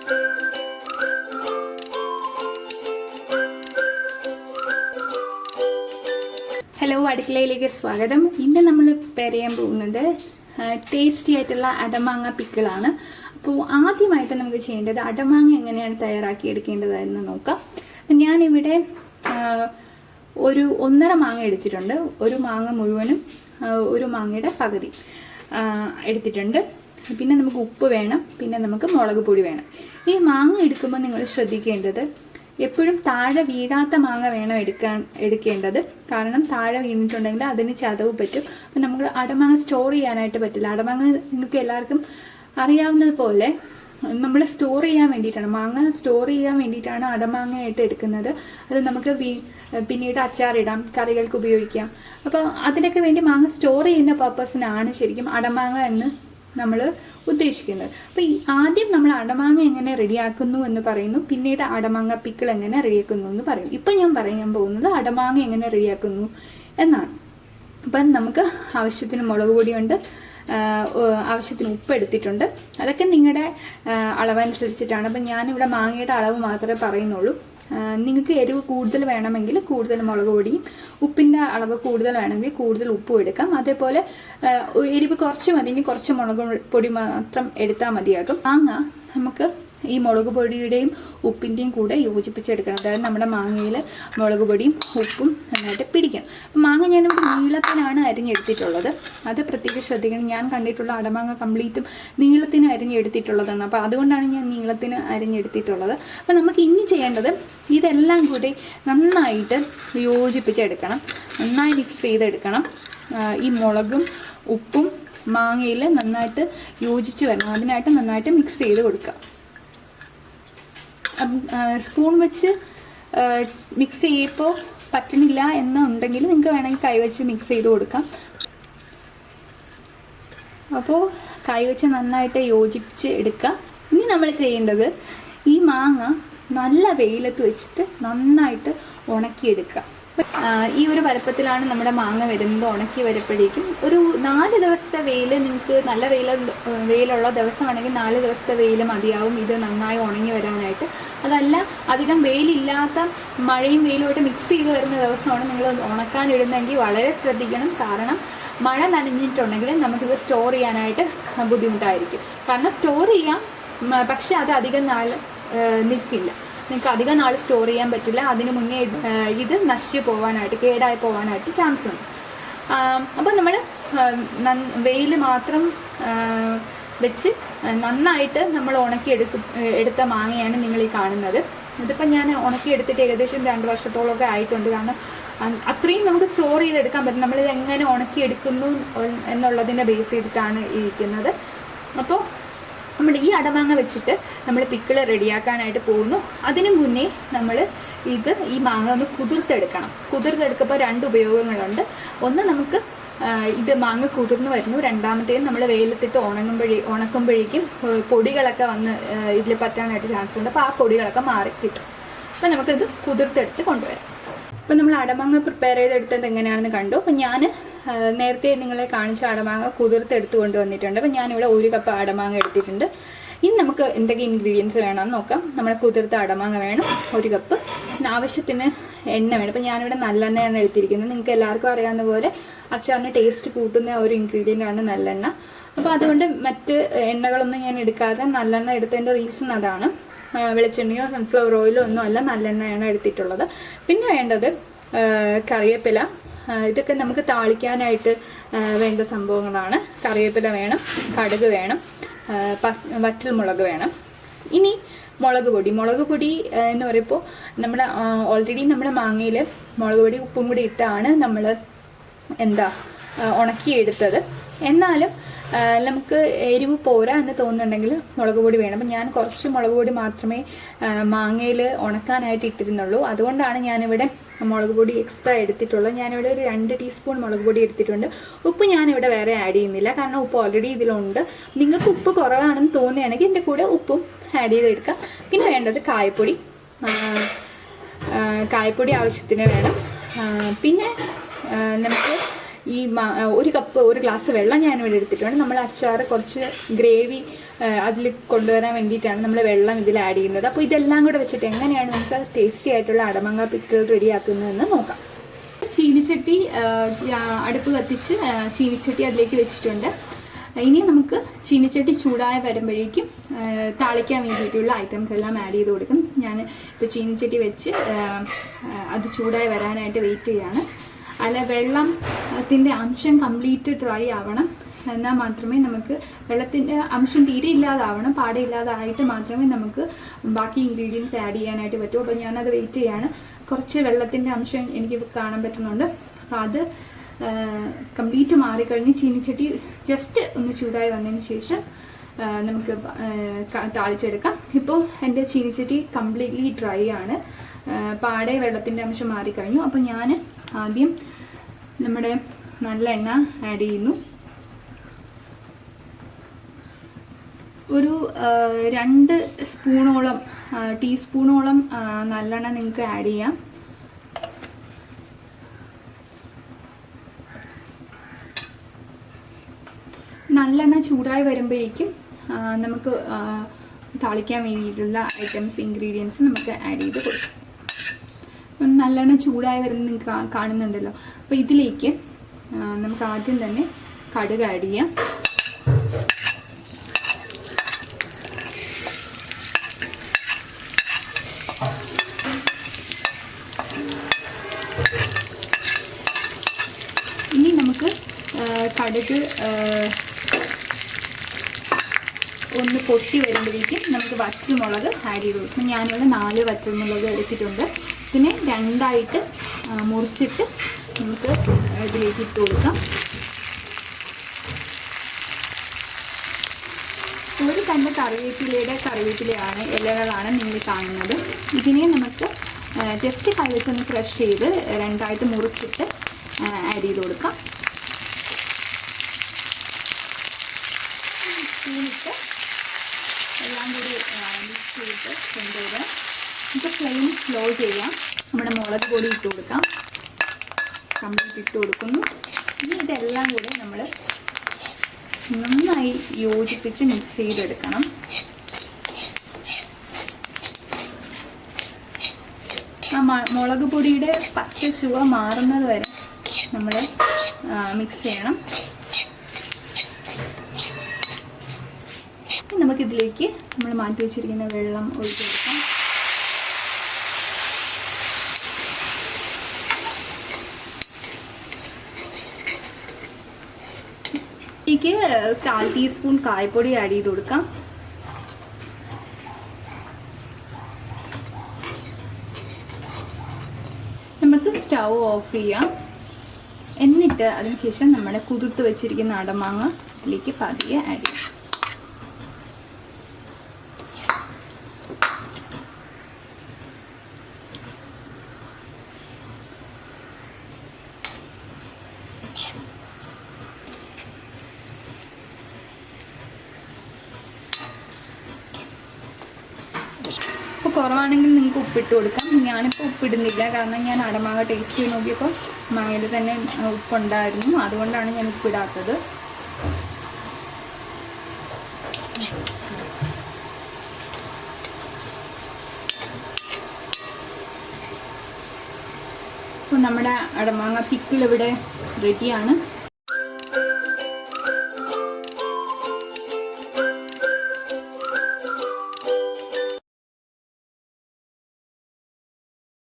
Hello, അടുക്കളയിലേക്ക് സ്വാഗതം. ഇന്ന് നമ്മൾ പ്രിപ്പയർ ചെയ്യാൻ പോകുന്നത് ടേസ്റ്റി ആയിട്ടുള്ള അടമാങ്ങ പിക്കിളാണ്. അപ്പോൾ ആദ്യമായിട്ട് നമുക്ക് ചെയ്യേണ്ടത് അടമാങ്ങ എങ്ങനെയാണ് തയ്യാറാക്കി എടുക്കേണ്ടതെന്ന് നോക്കാം. ഞാനിവിടെ ഒരു 1.5 മാങ്ങ എടുത്തിട്ടുണ്ട്. ഒരു മാങ്ങ മുഴുവനും ഒരു മാങ്ങയുടെ പകുതി എടുത്തിട്ടുണ്ട്. പിന്നെ നമുക്ക് ഉപ്പ് വേണം, പിന്നെ നമുക്ക് മുളക് പൊടി വേണം. ഈ മാങ്ങ എടുക്കുമ്പോൾ നിങ്ങൾ ശ്രദ്ധിക്കേണ്ടത് എപ്പോഴും താഴെ വീഴാത്ത മാങ്ങ വേണം എടുക്കേണ്ടത്. കാരണം താഴെ വീണിട്ടുണ്ടെങ്കിൽ അതിന് ചതവ് പറ്റും. അപ്പം നമുക്ക് അടമാങ്ങ സ്റ്റോർ ചെയ്യാനായിട്ട് പറ്റില്ല. അടമാങ്ങ നിങ്ങൾക്ക് എല്ലാവർക്കും അറിയാവുന്നത് പോലെ നമ്മൾ സ്റ്റോർ ചെയ്യാൻ വേണ്ടിയിട്ടാണ്, മാങ്ങ സ്റ്റോർ ചെയ്യാൻ വേണ്ടിയിട്ടാണ് അടമാങ്ങയായിട്ട് എടുക്കുന്നത്. അത് നമുക്ക് പിന്നീട് അച്ചാറിടാം, കറികൾക്ക് ഉപയോഗിക്കാം. അപ്പോൾ അതിനൊക്കെ വേണ്ടി മാങ്ങ സ്റ്റോർ ചെയ്യുന്ന പർപ്പസിനാണ് ശരിക്കും അടമാങ്ങ എന്ന് നമ്മൾ ഉദ്ദേശിക്കുന്നത്. അപ്പോൾ ആദ്യം നമ്മൾ അടമാങ്ങ എങ്ങനെ റെഡിയാക്കുന്നു എന്ന് പറയുന്നു, പിന്നീട് അടമാങ്ങ പിക്കിൾ എങ്ങനെ റെഡിയാക്കുന്നു എന്ന് പറയും. ഇപ്പം ഞാൻ പറയാൻ പോകുന്നത് അടമാങ്ങ എങ്ങനെ റെഡിയാക്കുന്നു എന്നാണ്. അപ്പം നമുക്ക് ആവശ്യത്തിന് മുളക് പൊടിയുണ്ട്, ആവശ്യത്തിന് ഉപ്പ് എടുത്തിട്ടുണ്ട്. അതൊക്കെ നിങ്ങളുടെ അളവനുസരിച്ചിട്ടാണ്. അപ്പം ഞാനിവിടെ മാങ്ങയുടെ അളവ് മാത്രമേ പറയുന്നുള്ളൂ. നിങ്ങൾക്ക് എരിവ് കൂടുതൽ വേണമെങ്കിൽ കൂടുതൽ മുളക് പൊടിയും, ഉപ്പിൻ്റെ അളവ് കൂടുതൽ വേണമെങ്കിൽ കൂടുതൽ ഉപ്പും എടുക്കാം. അതേപോലെ എരിവ് കുറച്ച് മതിയെങ്കിൽ കുറച്ച് മുളക് പൊടി മാത്രം എടുത്താൽ മതിയാകും. മാങ്ങ നമുക്ക് ഈ മുളക് പൊടിയുടെയും ഉപ്പിൻ്റെയും കൂടെ യോജിപ്പിച്ചെടുക്കണം. അതായത് നമ്മുടെ മാങ്ങയിൽ മുളക് പൊടിയും ഉപ്പും നന്നായിട്ട് പിടിക്കണം. അപ്പം മാങ്ങ ഞാനിവിടെ നീളത്തിനാണ് അരിഞ്ഞെടുത്തിട്ടുള്ളത്. അത് പ്രത്യേകം ശ്രദ്ധിക്കണം. ഞാൻ കണ്ടിട്ടുള്ള അടമാങ്ങ കംപ്ലീറ്റും നീളത്തിന് അരിഞ്ഞെടുത്തിട്ടുള്ളതാണ്. അപ്പോൾ അതുകൊണ്ടാണ് ഞാൻ നീളത്തിന് അരിഞ്ഞെടുത്തിട്ടുള്ളത്. അപ്പം നമുക്ക് ഇനി ചെയ്യേണ്ടത് ഇതെല്ലാം കൂടി നന്നായിട്ട് യോജിപ്പിച്ചെടുക്കണം, നന്നായി മിക്സ് ചെയ്തെടുക്കണം. ഈ മുളകും ഉപ്പും മാങ്ങയിൽ നന്നായിട്ട് യോജിച്ച് വരണം. അതിനായിട്ട് നന്നായിട്ട് മിക്സ് ചെയ്ത് കൊടുക്കുക. സ്പൂൺ വെച്ച് മിക്സ് ചെയ്യുമ്പോൾ പറ്റണില്ല എന്നുണ്ടെങ്കിൽ നിങ്ങൾക്ക് വേണമെങ്കിൽ കൈവച്ച് മിക്സ് ചെയ്ത് കൊടുക്കാം. അപ്പോൾ കൈവച്ച് നന്നായിട്ട് യോജിപ്പിച്ച് എടുക്കുക. ഇനി നമ്മൾ ചെയ്യേണ്ടത് ഈ മാങ്ങ നല്ല വെയിലത്ത് വെച്ചിട്ട് നന്നായിട്ട് ഉണക്കിയെടുക്കുക. ഈ ഒരു വലുപ്പത്തിലാണ് നമ്മുടെ മാങ്ങ വരുന്നത്. ഉണക്കി വരുമ്പോഴേക്കും ഒരു 4 ദിവസത്തെ വെയിൽ, നിങ്ങൾക്ക് നല്ല വെയിലുള്ള ദിവസമാണെങ്കിൽ 4 ദിവസത്തെ വെയിൽ മതിയാവും ഇത് നന്നായി ഉണങ്ങി വരാനായിട്ട്. അതല്ല അധികം വെയിലില്ലാത്ത മഴയും വെയിലുമായിട്ട് മിക്സ് ചെയ്ത് വരുന്ന ദിവസമാണ് നിങ്ങൾ ഉണക്കാനിടുന്നതെങ്കിൽ വളരെ ശ്രദ്ധിക്കണം. കാരണം മഴ നനഞ്ഞിട്ടുണ്ടെങ്കിൽ നമുക്കിത് സ്റ്റോർ ചെയ്യാനായിട്ട് ബുദ്ധിമുട്ടായിരിക്കും. കാരണം സ്റ്റോർ ചെയ്യാം, പക്ഷെ അത് അധികം നാൾ നിൽക്കില്ല. നിങ്ങൾക്ക് അധികം നാൾ സ്റ്റോർ ചെയ്യാൻ പറ്റില്ല. അതിന് മുന്നേ ഇത് നശിച്ചു പോകാനായിട്ട്, കേടായി പോകാനായിട്ട് ചാൻസ് ഉണ്ട്. അപ്പോൾ നമ്മൾ വെയിൽ മാത്രം വെച്ച് നന്നായിട്ട് നമ്മൾ എടുത്ത മാങ്ങയാണ് നിങ്ങൾ ഈ കാണുന്നത്. ഇതിപ്പോൾ ഞാൻ ഉണക്കിയെടുത്തിട്ട് ഏകദേശം 2 വർഷത്തോളമൊക്കെ ആയിട്ടുണ്ട്. കാരണം അത്രയും നമുക്ക് സ്റ്റോർ ചെയ്തെടുക്കാൻ പറ്റും. നമ്മളിത് എങ്ങനെ ഉണക്കിയെടുക്കുന്നു എന്നുള്ളതിനെ ബേസ് ചെയ്തിട്ടാണ് ഇരിക്കുന്നത്. അപ്പോൾ നമ്മൾ ഈ അടമാങ്ങ വെച്ചിട്ട് നമ്മൾ പിക്കിള് റെഡിയാക്കാനായിട്ട് പോകുന്നു. അതിനു മുന്നേ നമ്മൾ ഈ മാങ്ങ ഒന്ന് കുതിർത്തെടുക്കണം. കുതിർത്തെടുക്കുമ്പോൾ 2 ഉപയോഗങ്ങളുണ്ട്. ഒന്ന്, നമുക്ക് ഇത് മാങ്ങ കുതിർന്ന് വരുന്നു. രണ്ടാമത്തേത് നമ്മൾ വെയിലത്തിട്ട് ഉണക്കുമ്പോഴേക്കും പൊടികളൊക്കെ വന്ന് ഇതിൽ പറ്റാനായിട്ട് ചാൻസ് ഉണ്ട്. അപ്പോൾ ആ പൊടികളൊക്കെ മാറി കിട്ടും. അപ്പോൾ നമുക്കിത് കുതിർത്തെടുത്ത് കൊണ്ടുവരാം. അപ്പോൾ നമ്മൾ അടമാങ്ങ പ്രിപ്പയർ ചെയ്തെടുത്തത് എങ്ങനെയാണെന്ന് കണ്ടു. അപ്പോൾ ഞാൻ നേരത്തെ നിങ്ങളെ കാണിച്ച അടമാങ്ങ കുതിർത്തെടുത്ത് കൊണ്ടുവന്നിട്ടുണ്ട്. അപ്പോൾ ഞാനിവിടെ 1 കപ്പ് അടമാങ്ങ എടുത്തിട്ടുണ്ട്. ഇനി നമുക്ക് എന്തൊക്കെ ഇൻഗ്രീഡിയൻസ് വേണമെന്ന് നോക്കാം. നമ്മൾ കുതിർത്ത അടമാങ്ങ വേണം 1 കപ്പ്. ആവശ്യത്തിന് എണ്ണ വേണം. അപ്പോൾ ഞാനിവിടെ നല്ലെണ്ണയാണ് എടുത്തിരിക്കുന്നത്. നിങ്ങൾക്ക് എല്ലാവർക്കും അറിയാവുന്ന പോലെ അച്ചാറിന് ടേസ്റ്റ് കൂട്ടുന്ന ഒരു ഇൻഗ്രീഡിയൻ്റ് ആണ് നല്ലെണ്ണ. അപ്പോൾ അതുകൊണ്ട് മറ്റ് എണ്ണകളൊന്നും ഞാൻ എടുക്കാതെ നല്ലെണ്ണ എടുത്തതിൻ്റെ റീസൺ അതാണ്. വെളിച്ചെണ്ണയോ സൺഫ്ലവർ ഓയിലോ ഒന്നും അല്ല, നല്ലെണ്ണയാണ് എടുത്തിട്ടുള്ളത്. പിന്നെ വേണ്ടത് കറിവേപ്പില. ഇതൊക്കെ നമുക്ക് താളിക്കാനായിട്ട് വേണ്ട സംഭവങ്ങളാണ്. കറിവേപ്പില വേണം, കടുക് വേണം, വറ്റൽമുളക് വേണം. ഇനി മുളക് പൊടി എന്ന് പറയുമ്പോൾ നമ്മൾ ഓൾറെഡി നമ്മുടെ മാങ്ങയിൽ മുളക് പൊടി ഉപ്പും കൂടി ഇട്ടാണ് നമ്മൾ ഉണക്കിയെടുത്തത്. എന്നാലും നമുക്ക് എരിവ് പോരാ എന്ന് തോന്നുന്നുണ്ടെങ്കിൽ മുളക് പൊടി വേണം. അപ്പം ഞാൻ കുറച്ച് മുളക് പൊടി മാത്രമേ മാങ്ങയിൽ ഉണക്കാനായിട്ട് ഇട്ടിരുന്നുള്ളൂ. അതുകൊണ്ടാണ് ഞാനിവിടെ മുളക് പൊടി എക്സ്ട്രാ എടുത്തിട്ടുള്ളത്. ഞാനിവിടെ ഒരു 2 ടീസ്പൂൺ മുളക് പൊടി എടുത്തിട്ടുണ്ട്. ഉപ്പ് ഞാനിവിടെ വേറെ ആഡ് ചെയ്യുന്നില്ല, കാരണം ഉപ്പ് ഓൾറെഡി ഇതിലുണ്ട്. നിങ്ങൾക്ക് ഉപ്പ് കുറവാണെന്ന് തോന്നുകയാണെങ്കിൽ എൻ്റെ കൂടെ ഉപ്പും ആഡ് ചെയ്തെടുക്കാം. പിന്നെ വേണ്ടത് കായപ്പൊടി ആവശ്യത്തിന് വേണം. പിന്നെ നമുക്ക് ഈ 1 ഗ്ലാസ് വെള്ളം ഞാനിവിടെ എടുത്തിട്ടുണ്ട്. നമ്മൾ അച്ചാർ കുറച്ച് ഗ്രേവി അതിൽ കൊണ്ടുവരാൻ വേണ്ടിയിട്ടാണ് നമ്മൾ വെള്ളം ഇതിൽ ആഡ് ചെയ്യുന്നത്. അപ്പോൾ ഇതെല്ലാം കൂടെ വെച്ചിട്ട് എങ്ങനെയാണ് നമുക്ക് ടേസ്റ്റി ആയിട്ടുള്ള അടമാങ്ങ പിക്കിൾ റെഡിയാക്കുന്നതെന്ന് നോക്കാം. ചീനിച്ചട്ടി അടുപ്പ് കത്തിച്ച് ചീനിച്ചട്ടി അതിലേക്ക് വെച്ചിട്ടുണ്ട്. ഇനി നമുക്ക് ചീനിച്ചട്ടി ചൂടായി വരുമ്പോഴേക്കും താളിക്കാൻ വേണ്ടിയിട്ടുള്ള ഐറ്റംസ് എല്ലാം ആഡ് ചെയ്ത് കൊടുക്കും. ഞാൻ ഇപ്പോൾ ചീനിച്ചട്ടി വെച്ച് അത് ചൂടായി വരാനായിട്ട് വെയിറ്റ് ചെയ്യാണ്. അല്ല, വെള്ളത്തിൻ്റെ അംശം കംപ്ലീറ്റ് ഡ്രൈ ആവണം, എന്നാൽ മാത്രമേ നമുക്ക് വെള്ളത്തിൻ്റെ അംശം തീരെ ഇല്ലാതാവണം, പാടെ ഇല്ലാതായിട്ട് മാത്രമേ നമുക്ക് ബാക്കി ഇൻഗ്രീഡിയൻസ് ആഡ് ചെയ്യാനായിട്ട് പറ്റൂ. അപ്പോൾ ഞാനത് വെയിറ്റ് ചെയ്യാണ്. കുറച്ച് വെള്ളത്തിൻ്റെ അംശം എനിക്ക് കാണാൻ പറ്റുന്നുണ്ട്. അപ്പോൾ അത് കംപ്ലീറ്റ് മാറിക്കഴിഞ്ഞ് ചീനിച്ചട്ടി ജസ്റ്റ് ഒന്ന് ചൂടായി വന്നതിന് ശേഷം നമുക്ക് താളിച്ചെടുക്കാം. ഇപ്പോൾ എൻ്റെ ചീനിച്ചട്ടി കംപ്ലീറ്റ്ലി ഡ്രൈ ആണ്, പാടെ വെള്ളത്തിൻ്റെ അംശം മാറിക്കഴിഞ്ഞു. അപ്പോൾ ഞാൻ ആദ്യം നമ്മുടെ നല്ലെണ്ണ ആഡ് ചെയ്യുന്നു. ഒരു 2 സ്പൂണോളം ടീസ്പൂണോളം നല്ലെണ്ണ നിങ്ങൾക്ക് ആഡ് ചെയ്യാം. നല്ലെണ്ണ ചൂടായി വരുമ്പോഴേക്കും നമുക്ക് താളിക്കാൻ വേണ്ടിയിട്ടുള്ള ഐറ്റംസ് ഇൻഗ്രീഡിയൻസ് നമുക്ക് ആഡ് ചെയ്ത് കൊടുക്കാം. നല്ലെണ്ണ ചൂടായി വരുന്നത് നിങ്ങൾക്ക് കാണുന്നുണ്ടല്ലോ. അപ്പോൾ ഇതിലേക്ക് നമുക്ക് ആദ്യം തന്നെ കടുക് ആഡ് ചെയ്യാം. ഇനി നമുക്ക് കടുക് ഒന്ന് പൊട്ടി വരുമ്പോഴേക്കും നമുക്ക് വറ്റൽമുളക് ആഡ് ചെയ്ത് കൊടുക്കും. ഞാനിവിടെ 4 വറ്റൽമുളക് എടുത്തിട്ടുണ്ട്. ഇതിനെ 2ആയിട്ട് മുറിച്ചിട്ട് നമുക്ക് ഇതിലേക്ക് ഇട്ട് കൊടുക്കാം. ഒരു തണ്ട് കറിവേപ്പിലയാണ് ഇലകളാണ് നിങ്ങൾ കാണുന്നത്. ഇതിനെ നമുക്ക് ജസ്റ്റ് കൈവച്ചൊന്ന് ക്രഷ് ചെയ്ത് 2ആയിട്ട് മുറിച്ചിട്ട് ആഡ് ചെയ്ത് കൊടുക്കാം. സ്പൂണിട്ട് എല്ലാം കൂടി മിക്സ് ചെയ്തിട്ട് കൊണ്ടുവരാം. നമുക്ക് ഫ്ലെയിം സ്ലോ ചെയ്യാം. നമ്മുടെ മുളക് പൊടി ഇട്ട് കൊടുക്കാം. കംപ്ലീറ്റ് ഇട്ട് കൊടുക്കുന്നു. ഇനി ഇതെല്ലാം കൂടെ നമ്മൾ നന്നായി യോജിപ്പിച്ച് മിക്സ് ചെയ്തെടുക്കണം. ആ മുളക് പൊടിയുടെ പച്ച ചുവ മാറുന്നത് വരെ നമ്മൾ മിക്സ് ചെയ്യണം. നമുക്കിതിലേക്ക് നമ്മൾ മാറ്റി വെച്ചിരിക്കുന്ന വെള്ളം ഒഴിച്ച് കൊടുക്കാം. ഇതിലേക്ക് 1/4 ടീസ്പൂൺ കായപ്പൊടി ആഡ് ചെയ്ത് കൊടുക്കാം. നമുക്ക് സ്റ്റൗ ഓഫ് ചെയ്യാം. എന്നിട്ട് അതിനുശേഷം നമ്മുടെ കുതിർത്ത് വെച്ചിരിക്കുന്ന അടമാങ്ങ ഇതിലേക്ക് പതിയെ ആഡ് ചെയ്യാം. ഉപ്പ് കുറവാണെങ്കിൽ നിങ്ങൾക്ക് ഉപ്പിട്ട് കൊടുക്കാം. ഞാനിപ്പോൾ ഉപ്പിടുന്നില്ല, കാരണം ഞാൻ അടമാങ്ങ ടേസ്റ്റ് ചെയ്ത് നോക്കിയപ്പോൾ മാങ്ങയിൽ തന്നെ ഉപ്പുണ്ടായിരുന്നു, അതുകൊണ്ടാണ് ഞാൻ ഉപ്പിടാത്തത്. അപ്പോൾ നമ്മുടെ അടമാങ്ങ പിക്കിൾ ഇവിടെ റെഡിയാണ്.